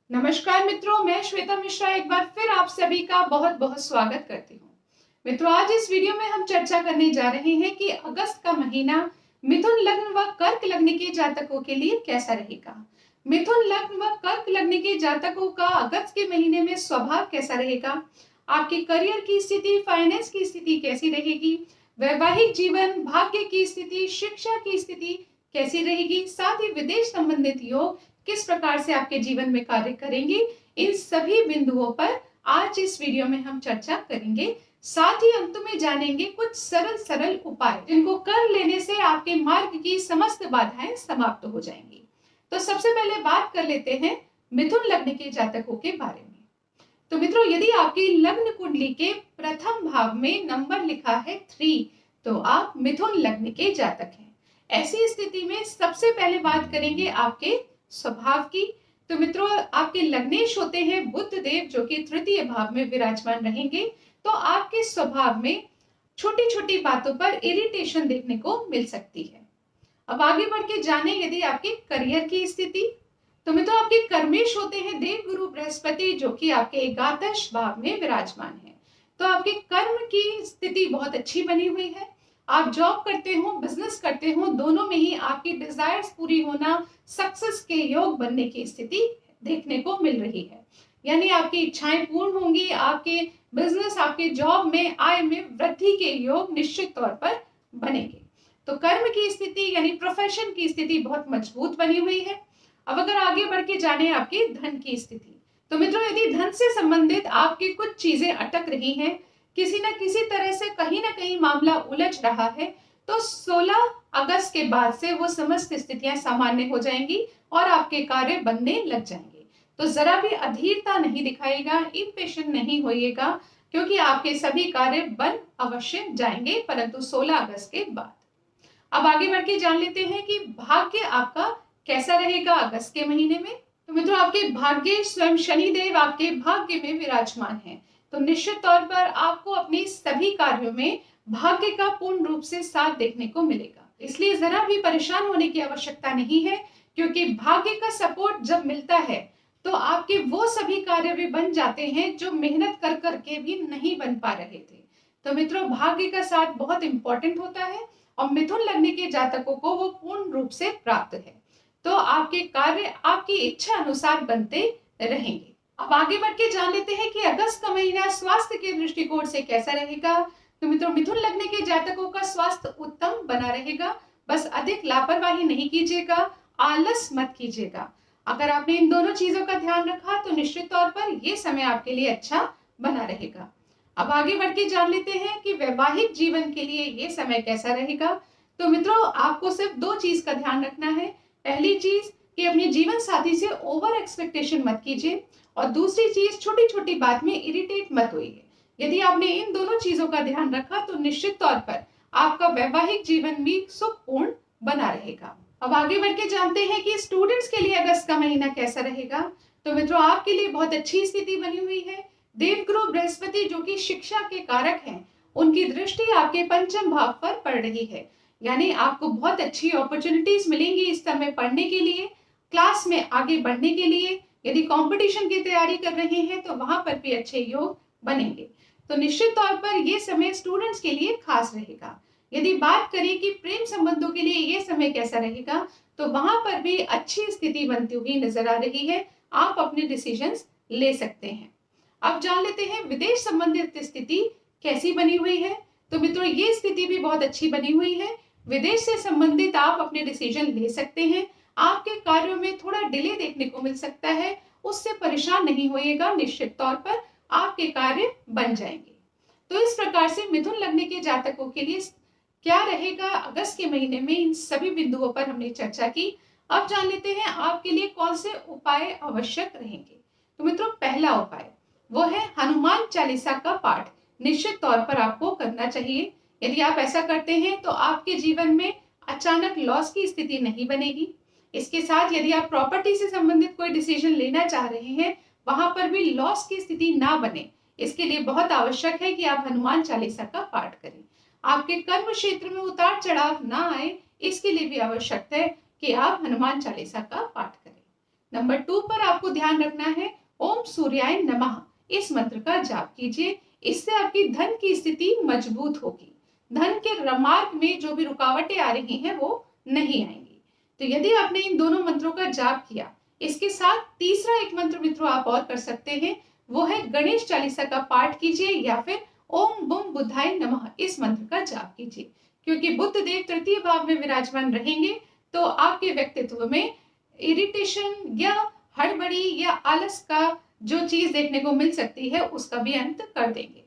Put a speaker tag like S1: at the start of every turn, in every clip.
S1: नमस्कार मित्रों, मैं श्वेता मिश्रा एक बार फिर आप सभी का बहुत बहुत स्वागत करती हूँ। मित्रों, आज इस वीडियो में हम चर्चा करने जा रहे हैं कि अगस्त का महीना मिथुन लग्न व कर्क लग्न के जातकों के लिए कैसा रहेगा। मिथुन लग्न व कर्क लग्न के जातकों का अगस्त के महीने में स्वभाव कैसा रहेगा, आपके करियर की स्थिति, फाइनेंस की स्थिति कैसी रहेगी, वैवाहिक जीवन, भाग्य की स्थिति, शिक्षा की स्थिति कैसी रहेगी, साथ ही विदेश संबंधित योग किस प्रकार से आपके जीवन में कार्य करेंगे, इन सभी बिंदुओं पर आज इस वीडियो में हम चर्चा करेंगे। साथ ही अंत में जानेंगे कुछ सरल सरल उपाय जिनको कर लेने से आपके मार्ग की समस्त बाधाएं समाप्त हो जाएंगी। तो सबसे पहले बात कर लेते हैं मिथुन लग्न के जातकों के बारे में। तो मित्रों, यदि आपकी लग्न कुंडली के प्रथम भाव में नंबर लिखा है 3, तो आप मिथुन लग्न के जातक हैं। ऐसी स्थिति में सबसे पहले बात करेंगे आपके स्वभाव की। तो मित्रों, आपके लग्नेश होते हैं बुध देव, जो कि तृतीय भाव में विराजमान रहेंगे। तो आपके स्वभाव में छोटी छोटी बातों पर इरिटेशन देखने को मिल सकती है। अब आगे बढ़ के जाने यदि आपके करियर की स्थिति। तो मित्रों, आपके कर्मेश होते हैं देव गुरु बृहस्पति, जो कि आपके एकादश भाव में विराजमान है। तो आपके कर्म की स्थिति बहुत अच्छी बनी हुई है। आप जॉब करते हो, बिजनेस करते हो, दोनों में ही आपकी डिजायर्स पूरी होना, सक्सेस के योग बनने की स्थिति देखने को मिल रही है। यानी आपकी इच्छाएं पूर्ण होंगी, आपके बिजनेस, आपके जॉब में आय में वृद्धि के योग निश्चित तौर पर बनेंगे। तो कर्म की स्थिति यानी प्रोफेशन की स्थिति बहुत मजबूत बनी हुई है। अब अगर आगे बढ़ के जाने आपकी धन की स्थिति। तो मित्रों, यदि धन से संबंधित आपकी कुछ चीजें अटक रही हैं, किसी न किसी तरह से कहीं ना कहीं मामला उलझ रहा है, तो 16 अगस्त के बाद से वो समस्त स्थितियां सामान्य हो जाएंगी और आपके कार्य बनने लग जाएंगे। तो जरा भी अधीरता नहीं दिखाएगा, इम्पेशेंट नहीं होइएगा, क्योंकि आपके सभी कार्य बन अवश्य जाएंगे, परंतु 16 अगस्त के बाद। अब आगे बढ़ के जान लेते हैं कि भाग्य आपका कैसा रहेगा अगस्त के महीने में। तो मित्रों, आपके भाग्य स्वयं शनिदेव आपके भाग्य में विराजमान है। तो निश्चित तौर पर आपको अपने सभी कार्यों में भाग्य का पूर्ण रूप से साथ देखने को मिलेगा। इसलिए जरा भी परेशान होने की आवश्यकता नहीं है, क्योंकि भाग्य का सपोर्ट जब मिलता है तो आपके वो सभी कार्य भी बन जाते हैं जो मेहनत कर करके भी नहीं बन पा रहे थे। तो मित्रों, भाग्य का साथ बहुत इंपॉर्टेंट होता है और मिथुन लग्न के जातकों को वो पूर्ण रूप से प्राप्त है। तो आपके कार्य आपकी इच्छा अनुसार बनते रहेंगे। अब आगे बढ़ के जान लेते हैं कि अगस्त का महीना स्वास्थ्य के दृष्टिकोण से कैसा रहेगा। तो मित्रों, मिथुन लग्न के जातकों का स्वास्थ्य उत्तम बना रहेगा। बस अधिक लापरवाही नहीं कीजिएगा, आलस मत कीजिएगा। अगर आपने इन दोनों चीजों का ध्यान रखा तो निश्चित तौर पर यह समय आपके लिए अच्छा बना रहेगा। अब आगे बढ़ के जान लेते हैं कि वैवाहिक जीवन के लिए ये समय कैसा रहेगा। तो मित्रों, आपको सिर्फ 2 चीज का ध्यान रखना है। पहली चीज कि अपने जीवन साथी से ओवर एक्सपेक्टेशन मत कीजिए, और दूसरी चीज छोटी छोटी बात में इरिटेट मत होइए। यदि आपने इन दोनों चीजों का ध्यान रखा तो निश्चित तौर पर आपका वैवाहिक जीवन भी सुखपूर्ण बना रहेगा। अब आगे बढ़ के जानते हैं कि स्टूडेंट्स के लिए अगस्त का महीना कैसा रहेगा। तो मित्रों, आपके लिए बहुत अच्छी स्थिति बनी हुई है। देवगुरु बृहस्पति, जो कि शिक्षा के कारक हैं, उनकी दृष्टि आपके पंचम भाव पर पड़ रही है। यानी आपको बहुत अच्छी अपॉर्चुनिटीज मिलेंगी इस समय पढ़ने के लिए, क्लास में आगे बढ़ने के लिए। यदि कंपटीशन की तैयारी कर रहे हैं तो वहां पर भी अच्छे योग बनेंगे। तो निश्चित तौर पर यह समय स्टूडेंट्स के लिए खास रहेगा। यदि बात करें कि प्रेम संबंधों के लिए यह समय कैसा रहेगा, तो वहां पर भी अच्छी स्थिति बनती हुई नजर आ रही है। आप अपने डिसीजंस ले सकते हैं। अब जान लेते हैं विदेश संबंधित स्थिति कैसी बनी हुई है। तो मित्रों, ये स्थिति भी बहुत अच्छी बनी हुई है। विदेश से संबंधित आप अपने डिसीजन ले सकते हैं। आपके कार्यों में थोड़ा डिले देखने को मिल सकता है, उससे परेशान नहीं होइएगा, निश्चित तौर पर आपके कार्य बन जाएंगे। तो इस प्रकार से मिथुन लग्न के जातकों के लिए क्या रहेगा अगस्त के महीने में, इन सभी बिंदुओं पर हमने चर्चा की। अब जान लेते हैं आपके लिए कौन से उपाय आवश्यक रहेंगे। तो मित्रों, पहला उपाय वो है हनुमान चालीसा का पाठ निश्चित तौर पर आपको करना चाहिए। यदि आप ऐसा करते हैं तो आपके जीवन में अचानक लॉस की स्थिति नहीं बनेगी। इसके साथ यदि आप प्रॉपर्टी से संबंधित कोई डिसीजन लेना चाह रहे हैं, वहां पर भी लॉस की स्थिति ना बने, इसके लिए बहुत आवश्यक है कि आप हनुमान चालीसा का पाठ करें। आपके कर्म क्षेत्र में उतार चढ़ाव ना आए, इसके लिए भी आवश्यक है कि आप हनुमान चालीसा का पाठ करें। नंबर 2 पर आपको ध्यान रखना है ओम सूर्याय नमः इस मंत्र का जाप कीजिए। इससे आपकी धन की स्थिति मजबूत होगी। धन के मार्ग में जो भी रुकावटें आ रही हैं वो नहीं आएंगी। तो यदि आपने इन दोनों मंत्रों का जाप किया, इसके साथ तीसरा एक मंत्र मित्रों आप और कर सकते हैं, वो है गणेश चालीसा का पाठ कीजिए या फिर ओम बुम बुद्धाय नमः इस मंत्र का जाप कीजिए। क्योंकि बुद्ध देव तृतीय भाव में विराजमान रहेंगे तो आपके व्यक्तित्व में इरिटेशन या हड़बड़ी या आलस का जो चीज देखने को मिल सकती है उसका भी अंत कर देंगे।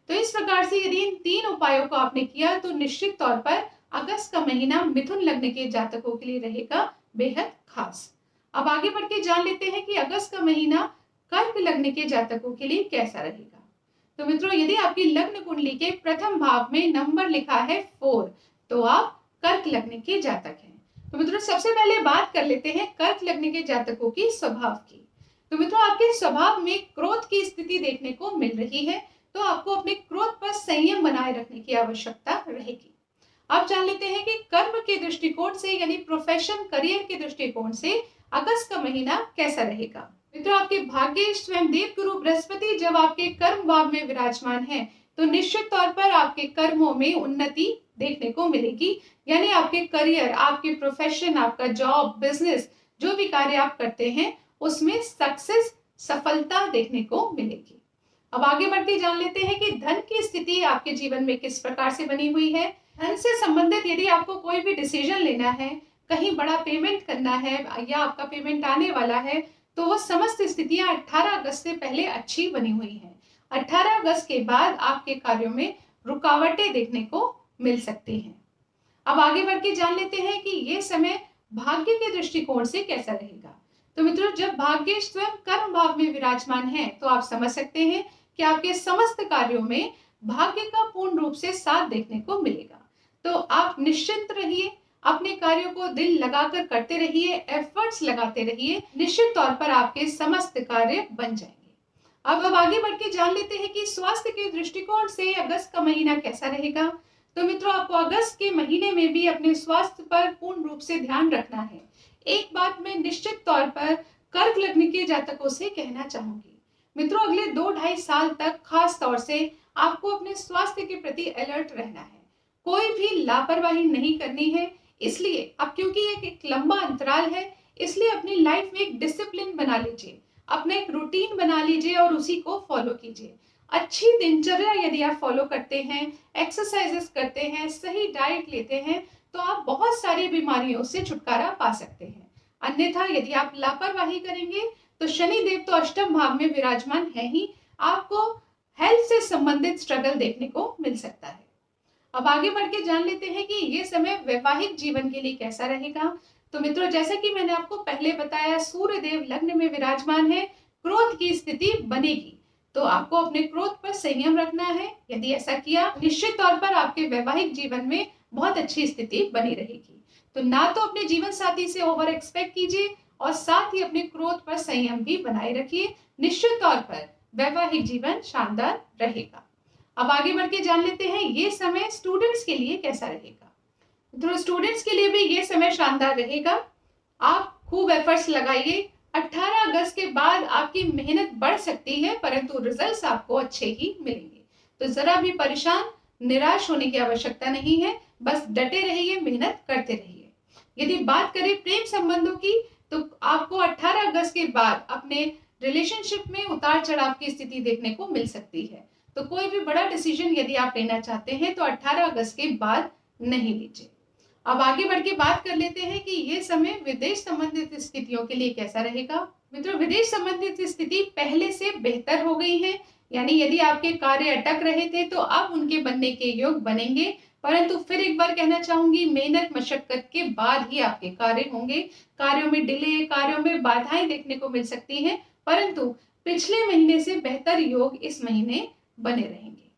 S1: तो इस प्रकार से यदि इन 3 उपायों को आपने किया तो निश्चित तौर पर अगस्त का महीना मिथुन लग्न के जातकों के लिए रहेगा बेहद खास। अब आगे बढ़ के जान लेते हैं कि अगस्त का महीना कर्क लग्न के जातकों के लिए कैसा रहेगा। तो मित्रों, यदि आपकी लग्न कुंडली के प्रथम भाव में नंबर लिखा है 4 तो आप कर्क लग्न के जातक हैं। तो मित्रों, सबसे पहले बात कर लेते हैं कर्क लग्न के जातकों की स्वभाव की। तो मित्रों, आपके स्वभाव में क्रोध की स्थिति देखने को मिल रही है, तो आपको अपने क्रोध पर संयम बनाए रखने की आवश्यकता रहेगी। अब जान लेते हैं कि कर्म के दृष्टिकोण से यानी प्रोफेशन करियर के दृष्टिकोण से अगस्त का महीना कैसा रहेगा। मित्रों, आपके भाग्य स्वयं देव गुरु बृहस्पति जब आपके कर्म भाव में विराजमान है तो निश्चित तौर पर आपके कर्मों में उन्नति देखने को मिलेगी। यानी आपके करियर, आपके प्रोफेशन, आपका जॉब, बिजनेस, जो भी कार्य आप करते हैं उसमें सक्सेस, सफलता देखने को मिलेगी। अब आगे बढ़ते जान लेते हैं कि धन की स्थिति आपके जीवन में किस प्रकार से बनी हुई है। धन से संबंधित यदि आपको कोई भी डिसीजन लेना है, कहीं बड़ा पेमेंट करना है या आपका पेमेंट आने वाला है, तो वो समस्त स्थितियां 18 अगस्त से पहले अच्छी बनी हुई हैं। 18 अगस्त के बाद आपके कार्यों में रुकावटें देखने को मिल सकती हैं। अब आगे बढ़ के जान लेते हैं कि ये समय भाग्य के दृष्टिकोण से कैसा रहेगा। तो मित्रों, जब भाग्य स्वयं कर्म भाव में विराजमान है तो आप समझ सकते हैं कि आपके समस्त कार्यों में भाग्य का पूर्ण रूप से साथ देखने को मिलेगा। तो आप निश्चिंत रहिए, अपने कार्यों को दिल लगाकर करते रहिए, एफर्ट्स लगाते रहिए, निश्चित तौर पर आपके समस्त कार्य बन जाएंगे। अब आगे बढ़ के जान लेते हैं कि स्वास्थ्य के दृष्टिकोण से अगस्त का महीना कैसा रहेगा। तो मित्रों, आपको अगस्त के महीने में भी अपने स्वास्थ्य पर पूर्ण रूप से ध्यान रखना है। एक बात मैं निश्चित तौर पर कर्क लग्न के जातकों से कहना चाहूंगी। मित्रों, अगले 2-2.5 साल तक खास तौर से आपको अपने स्वास्थ्य के प्रति अलर्ट रहना है। कोई भी लापरवाही नहीं करनी है। इसलिए अब क्योंकि एक लंबा अंतराल है, इसलिए अपनी लाइफ में एक डिसिप्लिन बना लीजिए, अपना एक रूटीन बना लीजिए और उसी को फॉलो कीजिए। अच्छी दिनचर्या यदि आप फॉलो करते हैं, एक्सरसाइजेस करते हैं, सही डाइट लेते हैं, तो आप बहुत सारी बीमारियों से छुटकारा पा सकते हैं। अन्यथा यदि आप लापरवाही करेंगे तो शनि देव तो अष्टम भाव में विराजमान है ही, आपको हेल्थ से संबंधित स्ट्रगल देखने को मिल सकता है। अब आगे बढ़ के जान लेते हैं कि ये समय वैवाहिक जीवन के लिए कैसा रहेगा। तो मित्रों, जैसा कि मैंने आपको पहले बताया, सूर्य देव लग्न में विराजमान है, क्रोध की स्थिति बनेगी, तो आपको अपने क्रोध पर संयम रखना है। यदि ऐसा किया, निश्चित तौर पर आपके वैवाहिक जीवन में बहुत अच्छी स्थिति बनी रहेगी। तो ना तो अपने जीवन साथी से ओवर एक्सपेक्ट कीजिए और साथ ही अपने क्रोध पर संयम भी बनाए रखिए। निश्चित तौर पर वैवाहिक जीवन शानदार रहेगा। अब आगे बढ़ के जान लेते हैं ये समय स्टूडेंट्स के लिए कैसा रहेगा। तो स्टूडेंट्स के लिए भी ये समय शानदार रहेगा। आप खूब एफर्ट्स लगाइए। 18 अगस्त के बाद आपकी मेहनत बढ़ सकती है, परंतु रिजल्ट्स आपको अच्छे ही मिलेंगे। तो जरा भी परेशान, निराश होने की आवश्यकता नहीं है, बस डटे रहिए, मेहनत करते रहिए। यदि बात करें प्रेम संबंधों की, तो आपको 18 अगस्त के बाद अपने रिलेशनशिप में उतार चढ़ाव की स्थिति देखने को मिल सकती है। तो कोई भी बड़ा डिसीजन यदि आप लेना चाहते हैं तो 18 अगस्त के बाद नहीं लीजिए। अब आगे बढ़ के बात कर लेते हैं कि ये समय विदेश संबंधित स्थितियों के लिए कैसा रहेगा। मित्रों, विदेश संबंधित स्थिति पहले से बेहतर हो गई है। यानी यदि आपके कार्य अटक रहे थे तो अब उनके बनने के योग बनेंगे, परंतु फिर एक बार कहना चाहूंगी, मेहनत मशक्कत के बाद ही आपके कार्य होंगे। कार्यों में डिले, कार्यों में बाधाएं देखने को मिल सकती हैं, परंतु पिछले महीने से बेहतर योग इस महीने बने रहेंगे।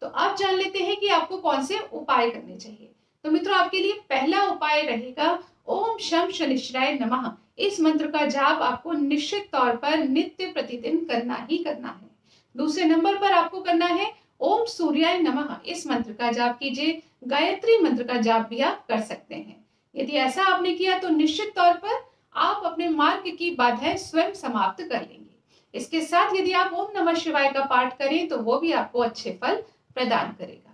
S1: तो आप जान लेते हैं कि आपको कौन से उपाय करने चाहिए। तो मित्रों, आपके लिए पहला उपाय रहेगा ओम शम शनिश्चराय नमः। इस मंत्र का जाप आपको निश्चित तौर पर नित्य प्रतिदिन करना ही करना है। दूसरे नंबर पर आपको करना है ओम सूर्याय नमः। इस मंत्र का जाप कीजिए। गायत्री मंत्र का जाप भी आप कर सकते हैं। यदि ऐसा आपने किया तो निश्चित तौर पर आप अपने मार्ग की बाधाएं स्वयं समाप्त कर लेंगे। इसके साथ यदि आप ओम नमः शिवाय का पाठ करें तो वो भी आपको अच्छे फल प्रदान करेगा।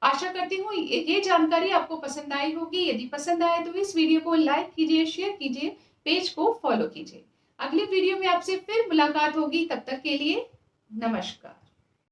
S1: आशा करती हूँ ये जानकारी आपको पसंद आई होगी। यदि पसंद आए तो इस वीडियो को लाइक कीजिए, शेयर कीजिए, पेज को फॉलो कीजिए। अगले वीडियो में आपसे फिर मुलाकात होगी। तब तक के लिए नमस्कार।